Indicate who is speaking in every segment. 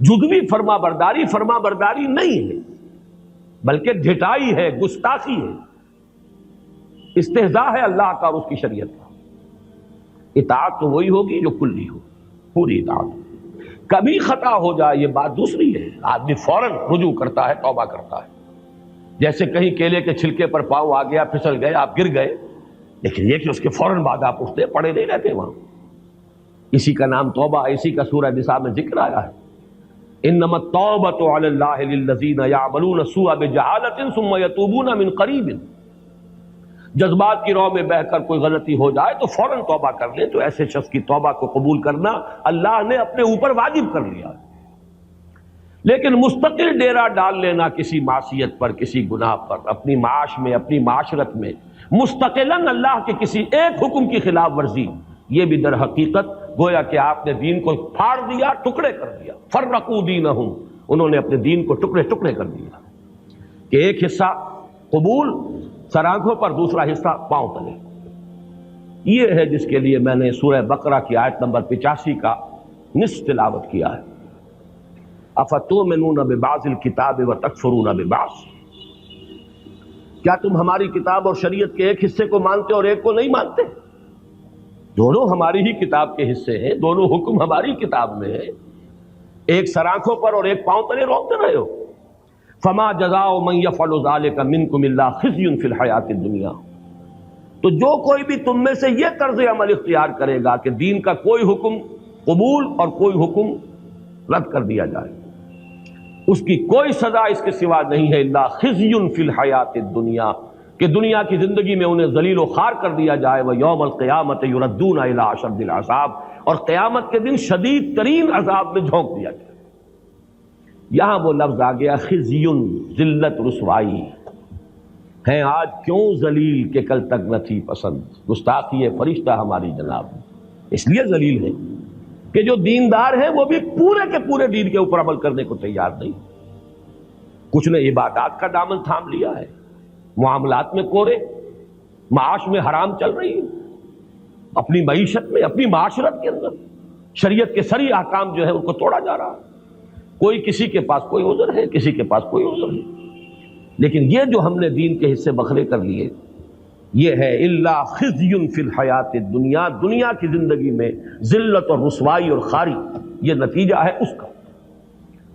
Speaker 1: جزوی فرما برداری نہیں ہے، بلکہ ڈھٹائی ہے، گستاخی ہے، استہزاء ہے اللہ کا اور اس کی شریعت کا۔ اطاعت تو وہی ہوگی جو کلی ہو، پوری اطاعت۔ کبھی خطا ہو جائے یہ بات دوسری ہے، آدمی فوراً رجوع کرتا ہے، توبہ کرتا ہے۔ جیسے کہیں کیلے کے چھلکے پر پاؤں آ گیا، پھسل گئے، آپ گر گئے، لیکن یہ کہ اس کے فوراً بعد آپ اٹھتے پڑے نہیں رہتے وہاں۔ اسی کا نام توبہ، اسی کا سورہ نساء میں ذکر آیا ہے، انما التوبۃ علی اللہ للذین یعملون السوء بجہالۃ ثم یتوبون من قریب۔ جذبات کی راہ میں بہہ کر کوئی غلطی ہو جائے تو فوراً توبہ کر لیں، تو ایسے شخص کی توبہ کو قبول کرنا اللہ نے اپنے اوپر واجب کر لیا۔ لیکن مستقل ڈیرا ڈال لینا کسی معصیت پر، کسی گناہ پر، اپنی معاش میں، اپنی معاشرت میں مستقلاً اللہ کے کسی ایک حکم کی خلاف ورزی، یہ بھی در حقیقت گویا کہ آپ نے دین کو پھاڑ دیا، ٹکڑے کر دیا۔ فرقوا دینہم، انہوں نے اپنے دین کو ٹکڑے ٹکڑے کر دیا کہ ایک حصہ قبول سر آنکھوں پر، دوسرا حصہ پاؤں تلے۔ یہ ہے جس کے لیے میں نے سورہ بقرہ کی آیت نمبر 85 کا نصف تلاوت کیا ہے۔ افتؤمنون ببعض الکتاب وتکفرون ببعض، کیا تم ہماری کتاب اور شریعت کے ایک حصے کو مانتے اور ایک کو نہیں مانتے؟ دونوں ہماری ہی کتاب کے حصے ہیں، دونوں حکم ہماری کتاب میں ہیں، ایک سر آنکھوں پر اور ایک پاؤں تلے روکتے رہے ہو۔ فما جزاء من يفعل ذلك منكم الا خزي في الحیاۃ الدنیا، تو جو کوئی بھی تم میں سے یہ طرز عمل اختیار کرے گا کہ دین کا کوئی حکم قبول اور کوئی حکم رد کر دیا جائے، اس کی کوئی سزا اس کے سوا نہیں ہے الا خزي في الحیاۃ الدنیا، کہ دنیا کی زندگی میں انہیں ذلیل و خوار کر دیا جائے، ویوم القیامۃ یردون الی اشد العذاب، اور قیامت کے دن شدید ترین عذاب میں جھونک دیا جائے۔ یہاں وہ لفظ آ گیا خزی، ذلت، رسوائی ہیں آج کیوں ذلیل کہ کل تک نہ تھی پسند، گستاخی فرشتہ ہماری جناب اس لیے ذلیل ہے کہ جو دیندار ہیں وہ بھی پورے کے پورے دین کے اوپر عمل کرنے کو تیار نہیں۔ کچھ نے عبادات کا دامن تھام لیا ہے، معاملات میں کورے، معاش میں حرام چل رہی ہے، اپنی معیشت میں، اپنی معاشرت کے اندر شریعت کے سری احکام جو ہے ان کو توڑا جا رہا ہے۔ کوئی کسی کے پاس کوئی عذر ہے، کسی کے پاس کوئی عذر ہے، لیکن یہ جو ہم نے دین کے حصے بکھرے کر لیے، یہ ہے الا خزی فی الحیات الدنیا، دنیا کی زندگی میں ذلت اور رسوائی اور خواری، یہ نتیجہ ہے اس کا۔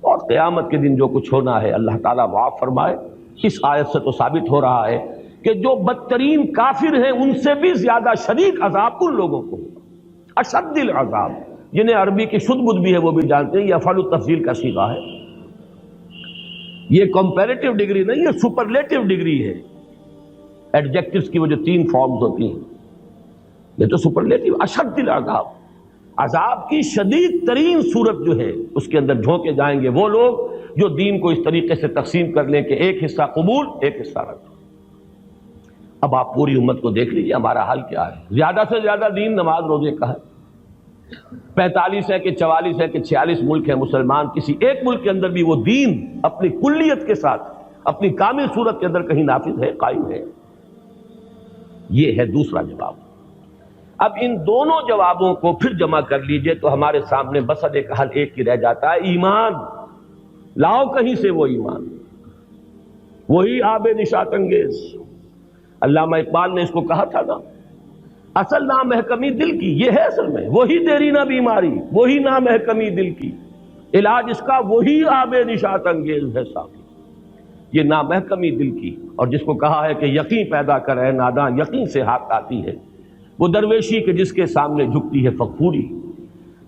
Speaker 1: اور قیامت کے دن جو کچھ ہونا ہے اللہ تعالیٰ معاف فرمائے، اس آیت سے تو ثابت ہو رہا ہے کہ جو بدترین کافر ہیں ان سے بھی زیادہ شدید عذاب ان لوگوں کو، اشد العذاب، جنہیں عربی کی شد بدھ بھی ہے وہ بھی جانتے ہیں، یہ افعال التفضیل کا صیغہ ہے، یہ کمپیریٹیو ڈگری نہیں، یہ سپرلیٹیو ڈگری ہے۔ ایڈجیکٹوز کی وہ جو 3 فارمز ہوتی ہیں، یہ تو سپرلیٹیو، اشد العذاب، عذاب کی شدید ترین صورت جو ہے اس کے اندر جھونکے جائیں گے وہ لوگ جو دین کو اس طریقے سے تقسیم کر لیں کہ ایک حصہ قبول، ایک حصہ رد۔ اب آپ پوری امت کو دیکھ لیجیے ہمارا حال کیا ہے۔ زیادہ سے زیادہ دین نماز روزے کا ہے، 45 ہے کہ 44 ہے کہ 46 ملک ہیں مسلمان، کسی ایک ملک کے اندر بھی وہ دین اپنی کلیت کے ساتھ، اپنی کامل صورت کے اندر کہیں نافذ ہے، قائم ہے؟ یہ ہے دوسرا جواب۔ اب ان دونوں جوابوں کو پھر جمع کر لیجئے تو ہمارے سامنے بسد ایک حل ایک ہی رہ جاتا ہے، ایمان لاؤ کہیں سے، وہ ایمان، وہی آب نشاط انگیز۔ علامہ اقبال نے اس کو کہا تھا نا، اصل نامحکمی دل کی، یہ ہے اصل میں وہی دیرینہ بیماری، وہی نامحکمی دل کی، علاج اس کا وہی آب نشاط انگیز ہے صاحب، یہ نامحکمی دل کی۔ اور جس کو کہا ہے کہ یقین پیدا کر اے ناداں، یقین سے ہاتھ آتی ہے وہ درویشی کہ جس کے سامنے جھکتی ہے فغفوری۔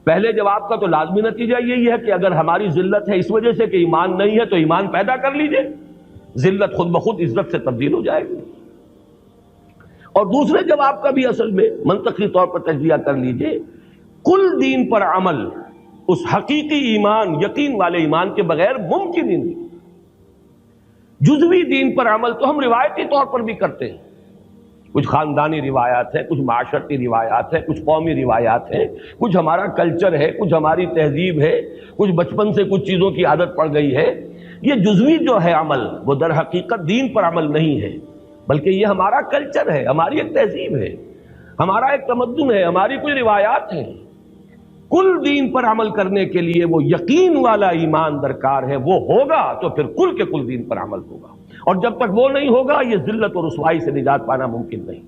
Speaker 1: پہلے جواب کا تو لازمی نتیجہ یہی ہے کہ اگر ہماری ذلت ہے اس وجہ سے کہ ایمان نہیں ہے تو ایمان پیدا کر لیجئے، ذلت خود بخود عزت سے تبدیل ہو جائے گی۔ اور دوسرے جواب کا بھی اصل میں منطقی طور پر تجزیہ کر لیجئے، کل دین پر عمل اس حقیقی ایمان، یقین والے ایمان کے بغیر ممکن ہی نہیں۔ جزوی دین پر عمل تو ہم روایتی طور پر بھی کرتے ہیں، کچھ خاندانی روایات ہیں، کچھ معاشرتی روایات ہیں، کچھ قومی روایات ہیں، کچھ ہمارا کلچر ہے، کچھ ہماری تہذیب ہے، کچھ بچپن سے کچھ چیزوں کی عادت پڑ گئی ہے۔ یہ جزوی جو ہے عمل وہ در حقیقت دین پر عمل نہیں ہے، بلکہ یہ ہمارا کلچر ہے، ہماری ایک تہذیب ہے، ہمارا ایک تمدن ہے، ہماری کوئی روایات ہیں۔ کل دین پر عمل کرنے کے لیے وہ یقین والا ایمان درکار ہے، وہ ہوگا تو پھر کل کے کل دین پر عمل ہوگا، اور جب تک وہ نہیں ہوگا یہ ذلت اور رسوائی سے نجات پانا ممکن نہیں۔